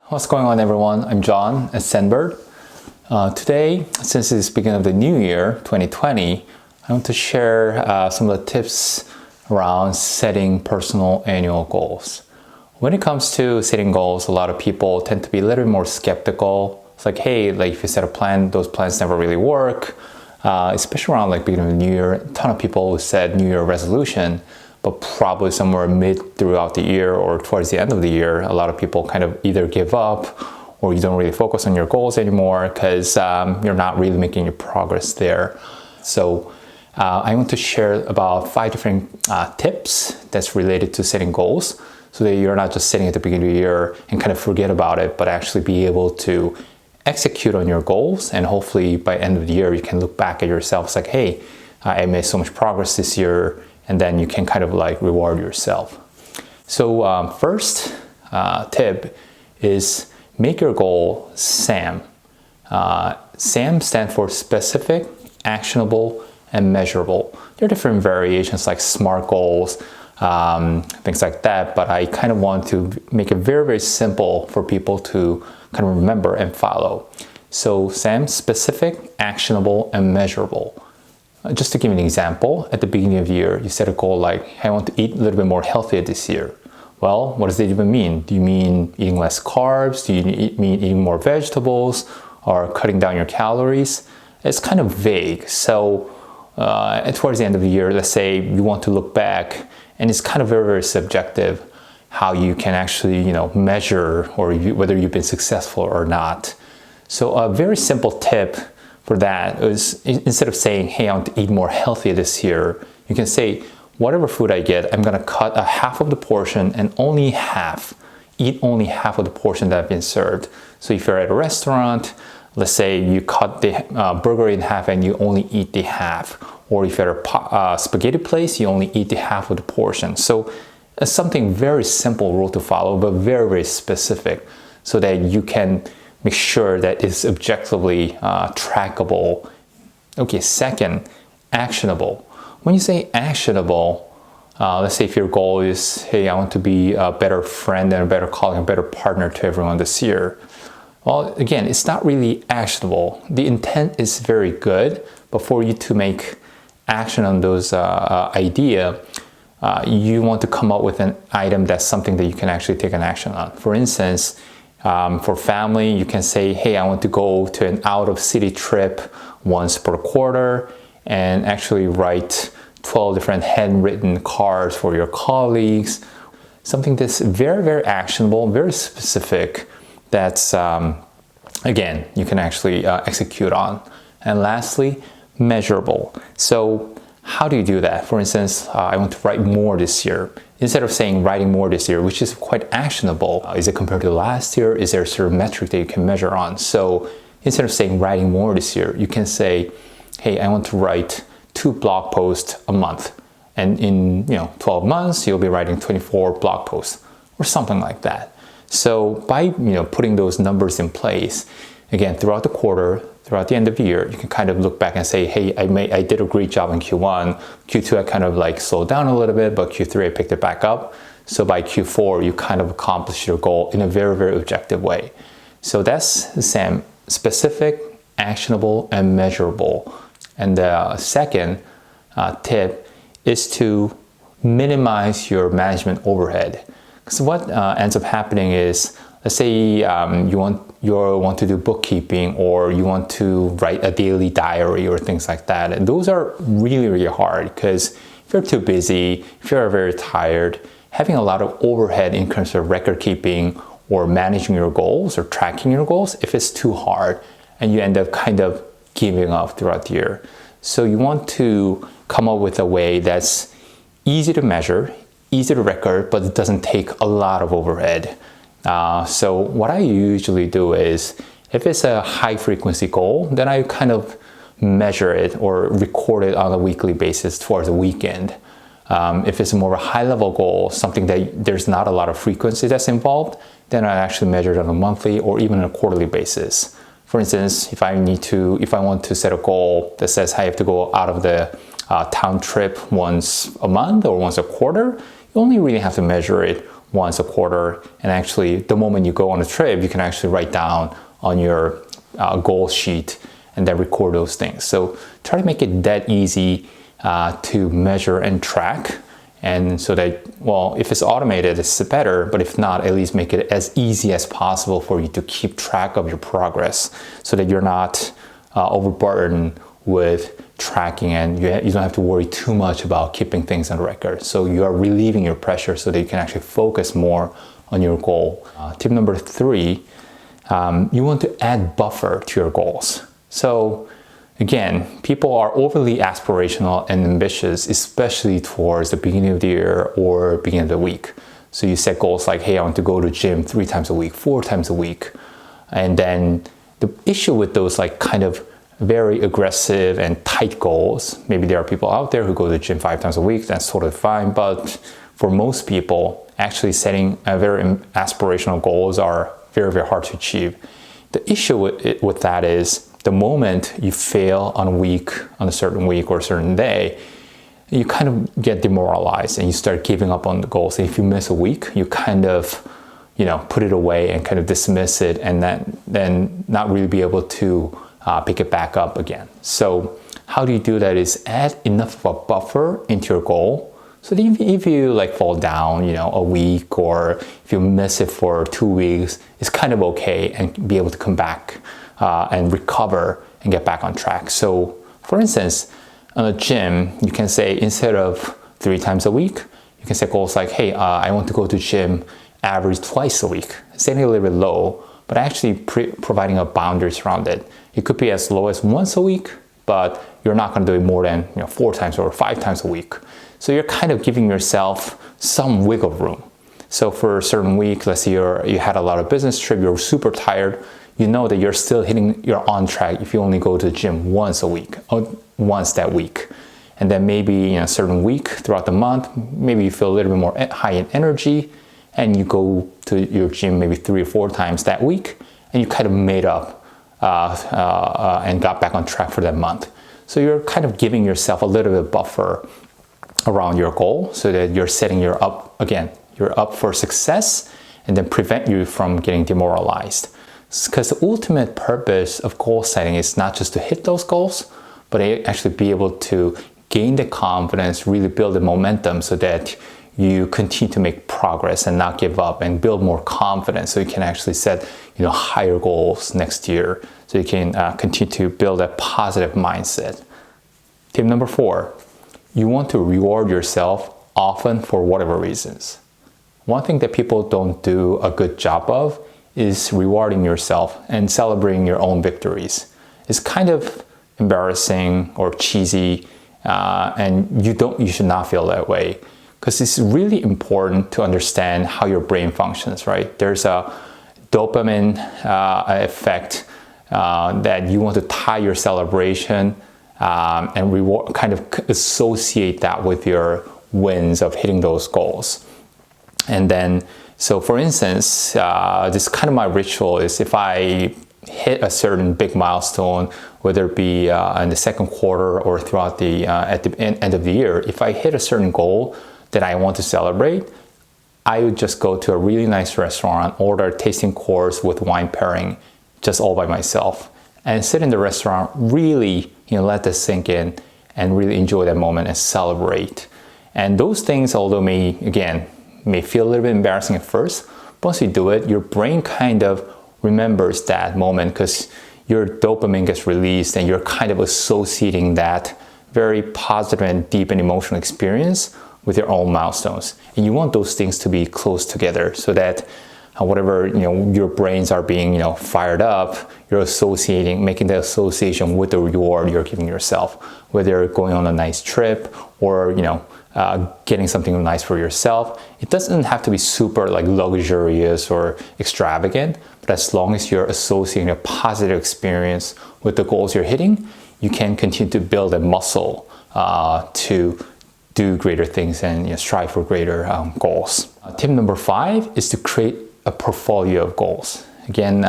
What's going on, everyone? I'm John at Sandbird. Today, since it's the beginning of the new year, 2020, I want to share some of the tips around setting personal annual goals. When it comes to setting goals, a lot of people tend to be a little bit more skeptical. It's like, hey, if you set a plan, those plans never really work. Especially around beginning of the new year, a ton of people set New Year resolution, but probably somewhere mid throughout the year or towards the end of the year, a lot of people kind of either give up or you don't really focus on your goals anymore because you're not really making your progress there. So I want to share about 5 different tips that's related to setting goals so that you're not just sitting at the beginning of the year and kind of forget about it, but actually be able to execute on your goals. And hopefully by end of the year, you can look back at yourself. It's like, hey, I made so much progress this year. And then you can kind of reward yourself. So first tip is make your goal SAM. SAM stands for specific, actionable, and measurable. There are different variations like SMART goals, things like that, but I kind of want to make it very, very simple for people to kind of remember and follow. So SAM, specific, actionable, and measurable. Just to give you an example, at the beginning of the year, you set a goal like, hey, I want to eat a little bit more healthier this year. Well, what does that even mean? Do you mean eating less carbs? Do you mean eating more vegetables or cutting down your calories? It's kind of vague. So towards the end of the year, let's say you want to look back, and it's kind of very, very subjective how you can actually, measure or whether you've been successful or not. So a very simple tip for that is, instead of saying, hey, I want to eat more healthy this year, you can say, whatever food I get, I'm gonna cut a half of the portion and eat only half of the portion that I've been served. So if you're at a restaurant, let's say you cut the burger in half and you only eat the half. Or if you're at a spaghetti place, you only eat the half of the portion. So it's something very simple rule to follow, but very, very specific so that you can make sure that it's objectively trackable. Okay, second, actionable. When you say actionable, let's say if your goal is, hey, I want to be a better friend and a better colleague, a better partner to everyone this year. Well, again, it's not really actionable. The intent is very good, but for you to make action on those idea, you want to come up with an item that's something that you can actually take an action on. For instance, for family, you can say, hey, I want to go to an out-of-city trip once per quarter and actually write 12 different handwritten cards for your colleagues. Something that's very, very actionable, very specific, that's, again, you can actually execute on. And lastly, measurable. So how do you do that? For instance, I want to write more this year. Instead of saying writing more this year, which is quite actionable, is it compared to last year? Is there a certain metric that you can measure on? So instead of saying writing more this year, you can say, hey, I want to write 2 blog posts a month. And in 12 months, you'll be writing 24 blog posts or something like that. So by putting those numbers in place, again, throughout the quarter, throughout the end of the year, you can kind of look back and say, hey, I did a great job in Q1. Q2, I kind of slowed down a little bit, but Q3, I picked it back up. So by Q4, you kind of accomplished your goal in a very, very objective way. So that's the same, specific, actionable, and measurable. And the second tip is to minimize your management overhead. Because what ends up happening is, let's say you want to do bookkeeping or you want to write a daily diary or things like that. And those are really, really hard because if you're too busy, if you're very tired, having a lot of overhead in terms of record keeping or managing your goals or tracking your goals, if it's too hard and you end up kind of giving up throughout the year. So you want to come up with a way that's easy to measure, easy to record, but it doesn't take a lot of overhead. So what I usually do is, if it's a high frequency goal, then I kind of measure it or record it on a weekly basis towards the weekend. If it's more of a high level goal, something that there's not a lot of frequency that's involved, then I actually measure it on a monthly or even a quarterly basis. For instance, if I want to set a goal that says I have to go out of the town trip once a month or once a quarter, you only really have to measure it once a quarter. And actually, the moment you go on a trip, you can actually write down on your goal sheet and then record those things. So try to make it that easy to measure and track. And so that, well, if it's automated, it's better, but if not, at least make it as easy as possible for you to keep track of your progress so that you're not overburdened with tracking, and you don't have to worry too much about keeping things on record. So you are relieving your pressure so that you can actually focus more on your goal. Tip number 3, you want to add buffer to your goals. So again, people are overly aspirational and ambitious, especially towards the beginning of the year or beginning of the week. So you set goals like, hey, I want to go to the gym 3 times a week, 4 times a week. And then the issue with those like kind of very aggressive and tight goals, maybe there are people out there who go to the gym 5 times a week, that's sort of fine. But for most people, actually setting very aspirational goals are very, very hard to achieve. The issue with that is the moment you fail on a certain week or a certain day, you kind of get demoralized and you start giving up on the goals. And if you miss a week, you kind of, put it away and kind of dismiss it, and then not really be able to pick it back up again. So how do you do that is add enough of a buffer into your goal so that if you like fall down, a week, or if you miss it for 2 weeks, it's kind of okay, and be able to come back and recover and get back on track. So for instance, on a gym, you can say instead of 3 times a week, you can set goals like, hey, I want to go to the gym average twice a week, setting it a little bit low, but actually providing a boundaries around it. It could be as low as once a week, but you're not going to do it more than 4 times or 5 times a week. So you're kind of giving yourself some wiggle room. So for a certain week, let's say you had a lot of business trip, you're super tired, you know that you're on track if you only go to the gym once a week, or once that week. And then maybe in a certain week throughout the month, maybe you feel a little bit more high in energy, and you go to your gym maybe 3 or 4 times that week, and you kind of made up and got back on track for that month. So you're kind of giving yourself a little bit of buffer around your goal so that you're setting you're up for success, and then prevent you from getting demoralized. Because the ultimate purpose of goal setting is not just to hit those goals, but actually be able to gain the confidence, really build the momentum so that you continue to make progress and not give up, and build more confidence so you can actually set higher goals next year, so you can continue to build a positive mindset. Tip number 4, you want to reward yourself often for whatever reasons. One thing that people don't do a good job of is rewarding yourself and celebrating your own victories. It's kind of embarrassing or cheesy, and you should not feel that way, because it's really important to understand how your brain functions, right? There's a dopamine effect that you want to tie your celebration and reward, kind of associate that with your wins of hitting those goals. And then, so for instance, this kind of my ritual is if I hit a certain big milestone, whether it be in the second quarter or throughout at the end of the year, if I hit a certain goal that I want to celebrate, I would just go to a really nice restaurant, order a tasting course with wine pairing, just all by myself, and sit in the restaurant, really let this sink in, and really enjoy that moment and celebrate. And those things, although may feel a little bit embarrassing at first, once you do it, your brain kind of remembers that moment, because your dopamine gets released and you're kind of associating that very positive and deep and emotional experience with your own milestones. And you want those things to be close together so that whatever your brains are being fired up, you're making the association with the reward you're giving yourself, whether you're going on a nice trip or getting something nice for yourself. It doesn't have to be super luxurious or extravagant, but as long as you're associating a positive experience with the goals you're hitting, you can continue to build a muscle to do greater things and strive for greater goals. Tip number 5 is to create a portfolio of goals. Again,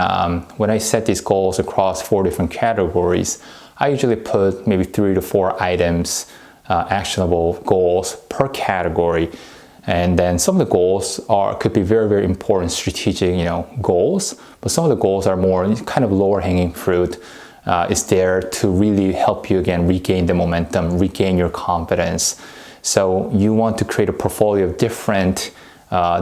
when I set these goals across 4 different categories, I usually put maybe 3 to 4 items, actionable goals per category, And then some of the goals could be very, very important strategic, goals, but some of the goals are more kind of lower hanging fruit. Is there to really help you again regain the momentum, regain your confidence. So you want to create a portfolio of different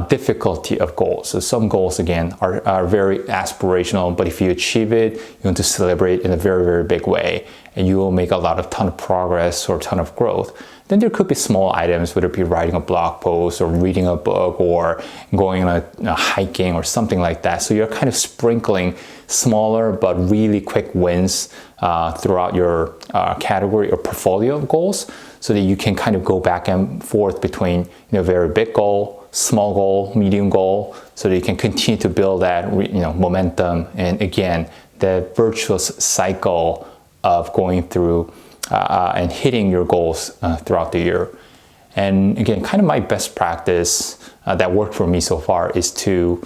difficulty of goals. So some goals again are very aspirational, but if you achieve it, you want to celebrate in a very, very big way, and you will make a ton of progress or ton of growth. Then there could be small items, whether it be writing a blog post or reading a book or going on a hiking or something like that. So you're kind of sprinkling smaller but really quick wins throughout your category or portfolio of goals, so that you can kind of go back and forth between very big goal, small goal, medium goal, so that you can continue to build that momentum, and again the virtuous cycle of going through and hitting your goals throughout the year. And again, kind of my best practice that worked for me so far is to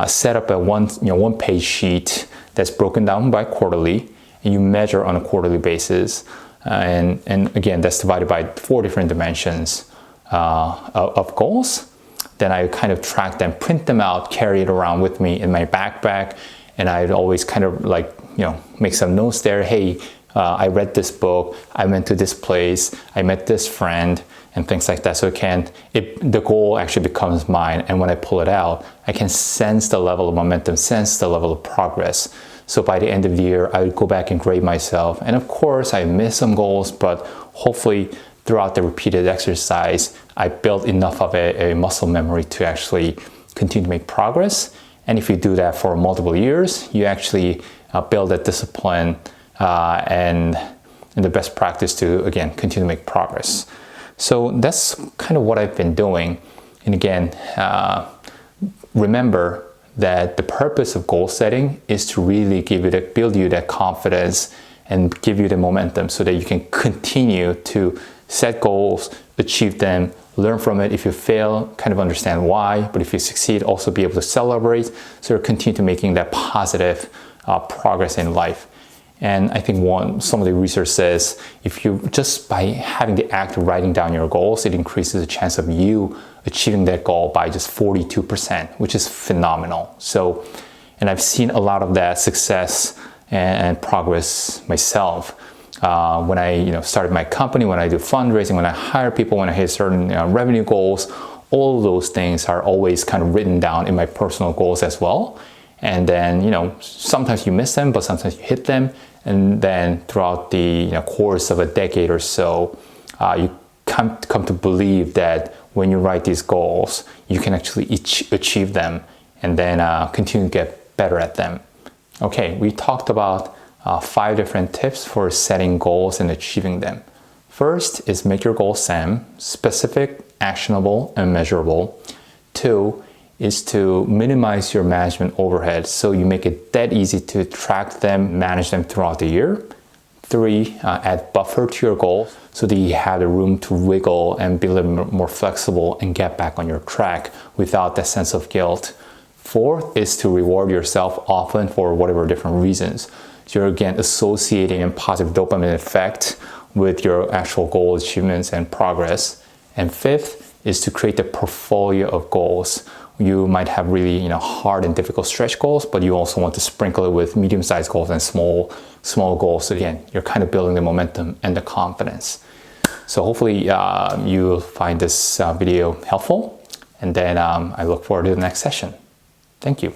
set up a one-page sheet that's broken down by quarterly, and you measure on a quarterly basis. And again, that's divided by 4 different dimensions of goals. Then I kind of track them, print them out, carry it around with me in my backpack, and I'd always kind of make some notes there. Hey, I read this book, I went to this place, I met this friend, and things like that. So the goal actually becomes mine, and when I pull it out, I can sense the level of momentum, sense the level of progress. So by the end of the year, I would go back and grade myself. And of course, I missed some goals, but hopefully throughout the repeated exercise, I built enough of a muscle memory to actually continue to make progress. And if you do that for multiple years, you actually build that discipline and the best practice to, again, continue to make progress. So that's kind of what I've been doing. And again, remember that the purpose of goal setting is to really build you that confidence and give you the momentum so that you can continue to set goals, achieve them, learn from it. If you fail, kind of understand why, but if you succeed, also be able to celebrate, so you continue to making that positive progress in life. And I think some of the research says if you just by having the act of writing down your goals, it increases the chance of you achieving that goal by just 42%, which is phenomenal. So, and I've seen a lot of that success and progress myself. When I started my company, when I do fundraising, when I hire people, when I hit certain revenue goals, all of those things are always kind of written down in my personal goals as well. And then, sometimes you miss them, but sometimes you hit them. And then throughout the course of a decade or so, you come to believe that when you write these goals, you can actually achieve them and then continue to get better at them. Okay, we talked about 5 different tips for setting goals and achieving them. First is make your goals SAM, specific, actionable, and measurable. 2 is to minimize your management overhead, so you make it that easy to track them, manage them throughout the year. 3, add buffer to your goal so that you have the room to wiggle and be a little more flexible and get back on your track without that sense of guilt. 4 is to reward yourself often for whatever different reasons. So you're again associating a positive dopamine effect with your actual goal achievements and progress. And 5th is to create a portfolio of goals. You might have really hard and difficult stretch goals, but you also want to sprinkle it with medium-sized goals and small goals. So again, you're kind of building the momentum and the confidence. So hopefully you'll find this video helpful, and then I look forward to the next session. Thank you.